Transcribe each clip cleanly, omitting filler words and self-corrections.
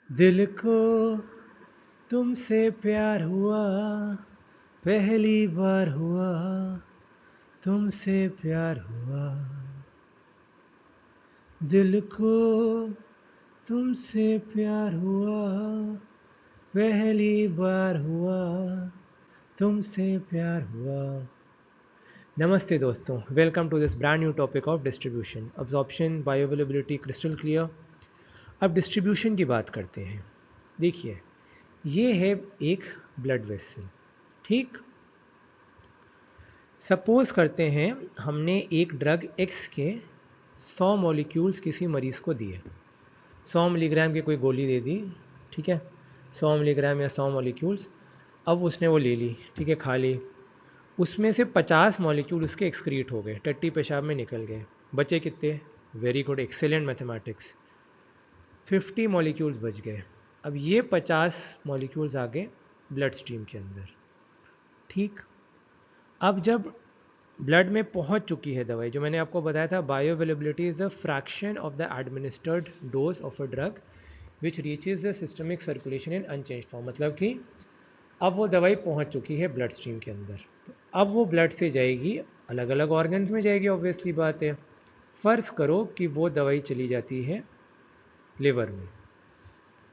दिल को तुमसे प्यार हुआ, पहली बार हुआ, तुमसे प्यार हुआ। दिल को तुमसे प्यार हुआ, पहली बार हुआ, तुमसे प्यार हुआ। नमस्ते दोस्तों, welcome to this brand new topic of distribution, absorption, bioavailability, crystal clear. अब डिस्ट्रीब्यूशन की बात करते हैं। देखिए, ये है एक ब्लड वेसल, ठीक। सपोज करते हैं हमने एक ड्रग एक्स के 100 मॉलिक्यूल्स किसी मरीज़ को दिए। 100 मिलीग्राम की कोई गोली दे दी, ठीक है, 100 मिलीग्राम या 100 मॉलिक्यूल्स। अब उसने वो ले ली, ठीक है, खा ली। उसमें से 50 मॉलिक्यूल उसके एक्सक्रीट हो गए, टट्टी पेशाब में निकल गए। बचे कितने? Very good, excellent mathematics, 50 molecules बच गए। अब ये 50 मॉलिक्यूल्स आ गए ब्लड स्ट्रीम के अंदर, ठीक। अब जब ब्लड में पहुंच चुकी है दवाई, जो मैंने आपको बताया था, bioavailability is a fraction of the administered dose of a drug which reaches the systemic circulation in unchange form. मतलब कि अब वो दवाई पहुंच चुकी है ब्लड स्ट्रीम के अंदर, तो अब वो ब्लड से जाएगी, अलग अलग ऑर्गन्स में जाएगी, ऑब्वियसली बात है। फर्ज करो कि वो दवाई चली जाती है लिवर में,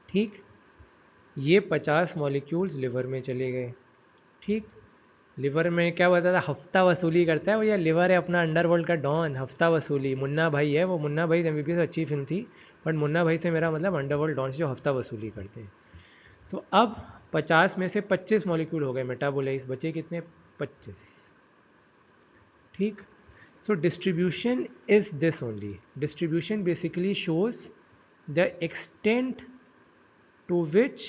ठीक। ये 50 मॉलिक्यूल्स लिवर में चले गए, ठीक। लिवर में क्या बताया था? हफ्ता वसूली करता है भैया, लिवर है अपना अंडरवर्ल्ड का डॉन, हफ्ता वसूली। मुन्ना भाई है वो, मुन्ना भाई एमबीबीएस अच्छी फिल्म थी, बट मुन्ना भाई से मेरा मतलब अंडरवर्ल्ड डॉन जो हफ्ता वसूली करते हैं। तो अब 50 में से 25 मॉलिक्यूल हो गए मेटाबोलाइज, बचे कितने? 25, ठीक। So distribution is this only. Distribution basically shows the extent to which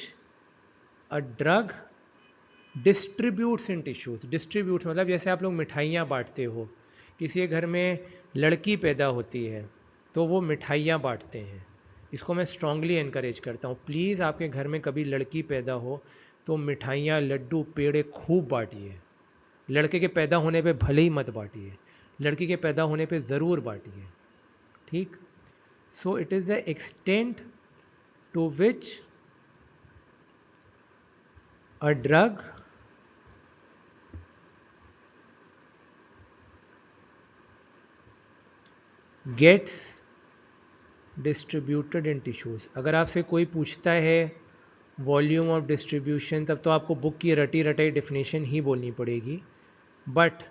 a drug distributes in tissues. Distributes मतलब जैसे आप लोग मिठाइयाँ बांटते हो, किसी के घर में लड़की पैदा होती है तो वो मिठाइयाँ बांटते हैं। इसको मैं स्ट्रांगली एनकरेज करता हूँ, प्लीज़ आपके घर में कभी लड़की पैदा हो तो मिठाइयाँ, लड्डू, पेड़े खूब बांटिए। लड़के के पैदा होने पे भले ही मत बांटिए, लड़की के पैदा होने पे ज़रूर बांटिए, ठीक। So it is the extent to which a drug gets distributed in tissues. अगर आपसे कोई पूछता है वॉल्यूम ऑफ डिस्ट्रीब्यूशन, तब तो आपको बुक की रटी रटाई डेफिनेशन ही बोलनी पड़ेगी, बट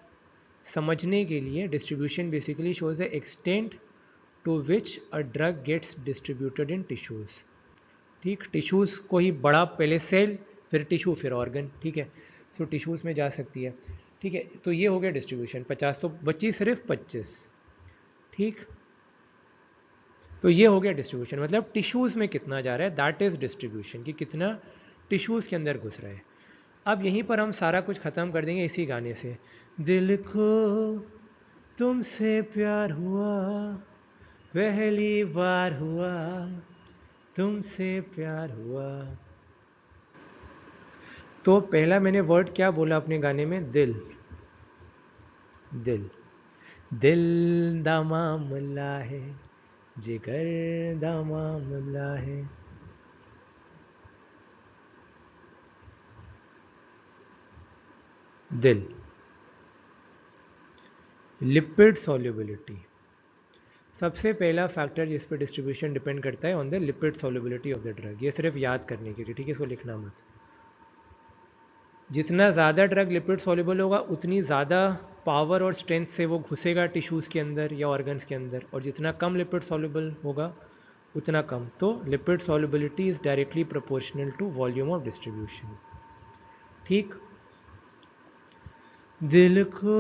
समझने के लिए distribution basically shows the extent to which a drug gets distributed in tissues, ठीक। टिश्यूज़ को ही बड़ा, पहले सेल फिर टिश्यू फिर ऑर्गन, ठीक है। सो टिश्यूज़ में जा सकती है, ठीक है। तो ये हो गया डिस्ट्रीब्यूशन, 50 तो बची सिर्फ 25, ठीक। तो ये हो गया डिस्ट्रीब्यूशन, मतलब टिश्यूज़ में कितना जा रहा है, दैट इज़ डिस्ट्रीब्यूशन, कि कितना टिश्यूज़ के अंदर घुस रहा है। अब यहीं पर हम सारा कुछ ख़त्म कर देंगे इसी गाने से। दिल को तुमसे प्यार हुआ, पहली बार हुआ, तुमसे प्यार हुआ। तो पहला मैंने वर्ड क्या बोला अपने गाने में? दिल। दिल, दिल दा मामला है, जिगर दा मामला है। दिल। लिपिड सॉल्युबिलिटी, सबसे पहला फैक्टर जिस पर डिस्ट्रीब्यूशन डिपेंड करता है, on the lipid solubility of the drug. ये सिर्फ याद करने के लिए, ठीक है, इसको लिखना मत। जितना ज़्यादा ड्रग लिपिड सॉल्युबल होगा उतनी ज़्यादा पावर और स्ट्रेंथ से वो घुसेगा टिश्यूज़ के अंदर या ऑर्गन्स के अंदर, और जितना कम लिपिड सॉल्युबल होगा उतना कम। तो lipid solubility is directly proportional to volume of distribution, ठीक। दिल को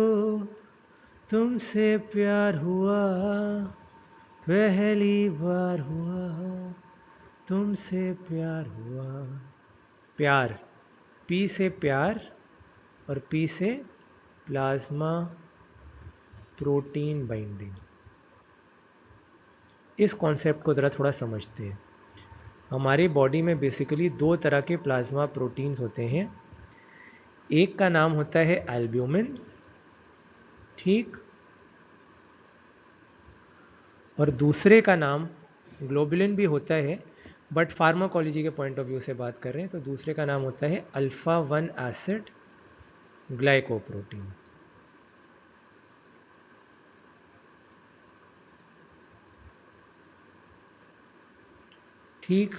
तुमसे प्यार हुआ, पहली बार हुआ, तुमसे प्यार हुआ। प्यार, पी से प्यार और पी से प्लाज्मा प्रोटीन बाइंडिंग। इस कॉन्सेप्ट को ज़रा थोड़ा समझते हैं। हमारी बॉडी में बेसिकली दो तरह के प्लाज्मा प्रोटीन्स होते हैं। एक का नाम होता है एल्ब्यूमिन, ठीक, और दूसरे का नाम ग्लोबुलिन भी होता है, बट फार्माकोलॉजी के पॉइंट ऑफ व्यू से बात कर रहे हैं तो दूसरे का नाम होता है अल्फा 1 एसिड ग्लाइकोप्रोटीन। ठीक,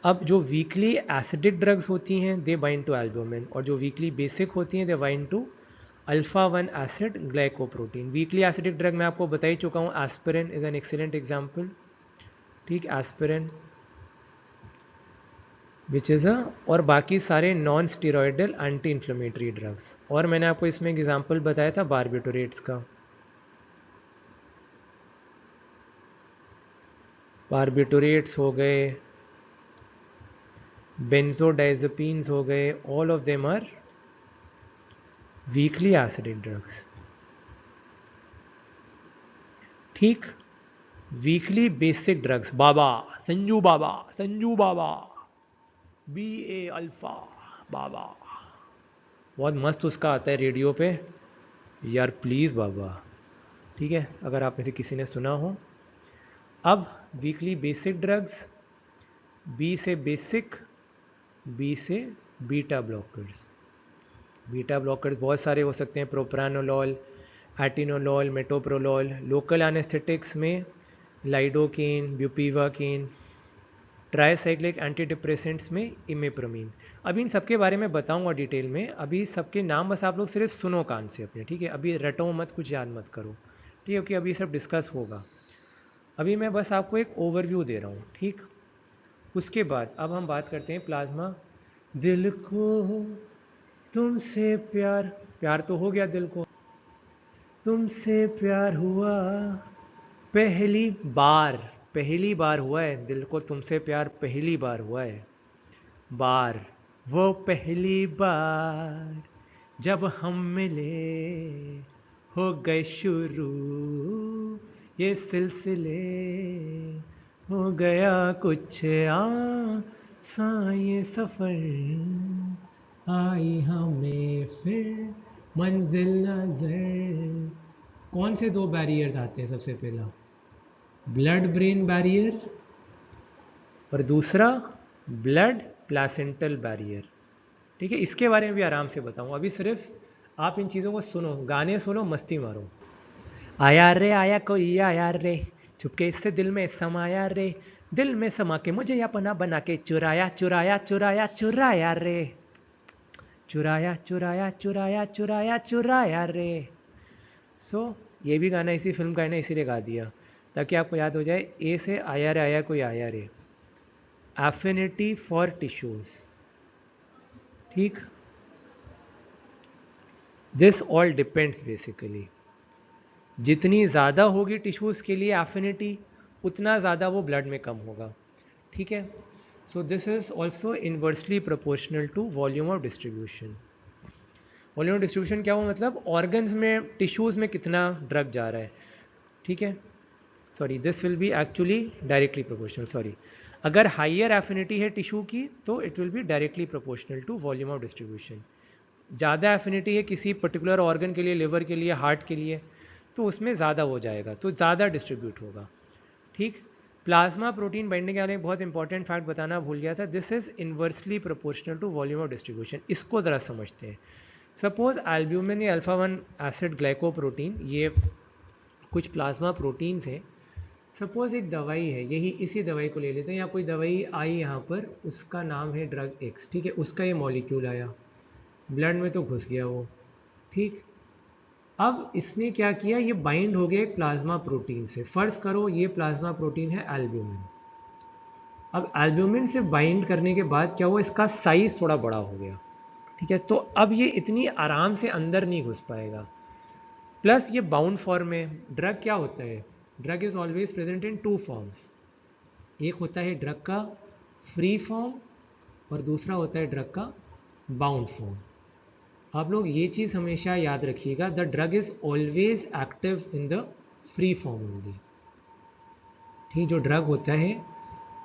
अब जो वीकली एसिडिक ड्रग्स होती हैं दे बाइंड टू एल्ब्यूमिन, और जो वीकली बेसिक होती हैं they bind to alpha 1 acid glycoprotein. Weakly acidic drug मैं आपको बता ही चुका हूँ, aspirin is an excellent example. ठीक, एस्पिरिन विच इज़ और बाकी सारे non steroidal anti inflammatory drugs. और मैंने आपको इसमें एग्जाम्पल बताया था बारबिटोरेट्स का। बारबिटोरेट्स हो गए, बेंजोडाइजेपीन्स हो गए, all of them are weakly acidic drugs. ठीक, वीकली बेसिक ड्रग्स, बाबा संजू बाबा, संजू बाबा, BA अल्फा बाबा, बहुत मस्त उसका आता है रेडियो पे, यार प्लीज़ बाबा। ठीक है, अगर आप में से किसी ने सुना हो। अब वीकली बेसिक ड्रग्स, बी से बेसिक, बी से बीटा ब्लॉकर्स। बीटा ब्लॉकर्स बहुत सारे हो सकते हैं, प्रोप्रानोलॉल, एटिनोलॉल, मेटोप्रोलॉल। लोकल एनेस्थेटिक्स में lidocaine, bupivacaine. Tricyclic anti depressants में इमेप्रोमीन। अभी इन सबके बारे में बताऊंगा डिटेल में, अभी सबके नाम बस आप लोग सिर्फ सुनो कान से अपने, ठीक है। अभी रटो मत, कुछ याद मत करो, ठीक है, क्योंकि अभी सब डिस्कस होगा। अभी मैं बस आपको एक ओवरव्यू दे रहा हूँ, ठीक। उसके बाद अब हम बात करते हैं प्लाज्मा। दिल को तुमसे प्यार, प्यार तो हो गया दिल को, तुमसे प्यार हुआ पहली बार, पहली बार हुआ है दिल को तुमसे प्यार, पहली बार हुआ है। बार, वो पहली बार जब हम मिले, हो गए शुरू ये सिलसिले, हो गया कुछ आसान ये सफर, आई हमें फिर मंजिल नजर। कौन से दो बैरियर्स आते हैं? सबसे पहला ब्लड ब्रेन बैरियर और दूसरा ब्लड प्लासेंटल बैरियर, ठीक है। इसके बारे में भी आराम से बताऊं, अभी सिर्फ आप इन चीज़ों को सुनो, गाने सुनो, मस्ती मारो। आया रे आया कोई आया रे, चुपके इससे दिल में समाया रे, दिल में समा के मुझे अपना बना के चुराया चुराया चुराया चुराया रे, चुराया चुराया चुराया चुराया चुराया रे। सो ये भी गाना इसी फिल्म का है ना, इसीलिए गा दिया ताकि आपको याद हो जाए। ए से आया कोई आया रे, एफिनिटी फॉर टिश्यूज, ठीक। दिस ऑल डिपेंड्स बेसिकली, जितनी ज़्यादा होगी टिश्यूज़ के लिए एफिनिटी, उतना ज़्यादा वो ब्लड में कम होगा, ठीक है। So this is also inversely proportional to volume of distribution. Volume of distribution क्या हुआ? मतलब ऑर्गन्स में, टिश्यूज़ में कितना ड्रग जा रहा है, ठीक है। Sorry, this will be actually directly proportional, sorry. अगर हाइयर एफिनिटी है टिश्यू की तो it will be directly proportional to volume of distribution. ज़्यादा एफिनिटी है किसी पर्टिकुलर ऑर्गन के लिए, लिवर के लिए, हार्ट के लिए, तो उसमें ज़्यादा हो जाएगा, तो ज़्यादा डिस्ट्रीब्यूट होगा, ठीक। प्लाज्मा प्रोटीन बाइंडिंग के बारे में बहुत इंपॉर्टेंट फैक्ट बताना भूल गया था। This is inversely proportional to volume of distribution. इसको ज़रा समझते हैं। सपोज एल्ब्यूमिन या अल्फा 1 एसिड ग्लाइकोप्रोटीन, ये कुछ प्लाज्मा प्रोटीन्स हैं। सपोज एक दवाई है, यही इसी दवाई को ले लेते हैं, या कोई दवाई आई यहाँ पर, उसका नाम है ड्रग एक्स, ठीक है। उसका ये मॉलिक्यूल आया, ब्लड में तो घुस गया वो, ठीक। अब इसने क्या किया, ये बाइंड हो गया एक प्लाज्मा प्रोटीन से। फर्ज करो ये प्लाज्मा प्रोटीन है एल्ब्यूमिन। अब एल्ब्यूमिन से बाइंड करने के बाद क्या हुआ, इसका साइज थोड़ा बड़ा हो गया, ठीक है। तो अब ये इतनी आराम से अंदर नहीं घुस पाएगा। प्लस ये बाउंड फॉर्म में, ड्रग क्या होता है, drug is always present in two forms. एक होता है ड्रग का फ्री फॉर्म और दूसरा होता है ड्रग का बाउंड फॉर्म। आप लोग ये चीज़ हमेशा याद रखिएगा, the drug is always active in the free form only, ठीक। जो ड्रग होता है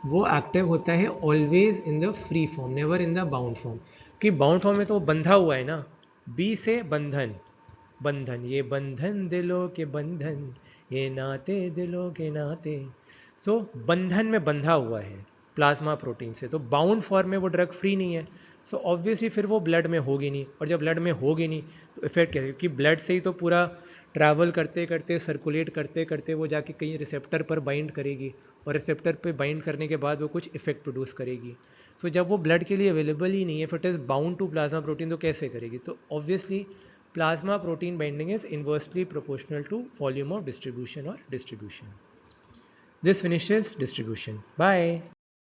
वो एक्टिव होता है always in the free form, never in the bound form. कि बाउंड फॉर्म में तो वो बंधा हुआ है ना, बी से बंधन, बंधन, ये बंधन दिलों के बंधन, ये नाते दिलों के नाते। सो बंधन में बंधा हुआ है, प्लाज्मा प्रोटीन से, तो बाउंड फॉर्म में वो ड्रग फ्री नहीं है, सो ऑब्वियसली फिर वो ब्लड में होगी नहीं, और जब ब्लड में होगी नहीं तो इफेक्ट क्या है, क्योंकि ब्लड से ही तो पूरा ट्रैवल करते करते सर्कुलेट करते करते वो जाके कहीं रिसेप्टर पर बाइंड करेगी, और रिसेप्टर पे बाइंड करने के बाद वो कुछ इफेक्ट प्रोड्यूस करेगी। सो जब वो ब्लड के लिए अवेलेबल ही नहीं है, if it is bound to plasma protein, तो कैसे करेगी? तो obviously plasma protein binding is inversely proportional to volume of distribution और distribution. This finishes distribution. Bye.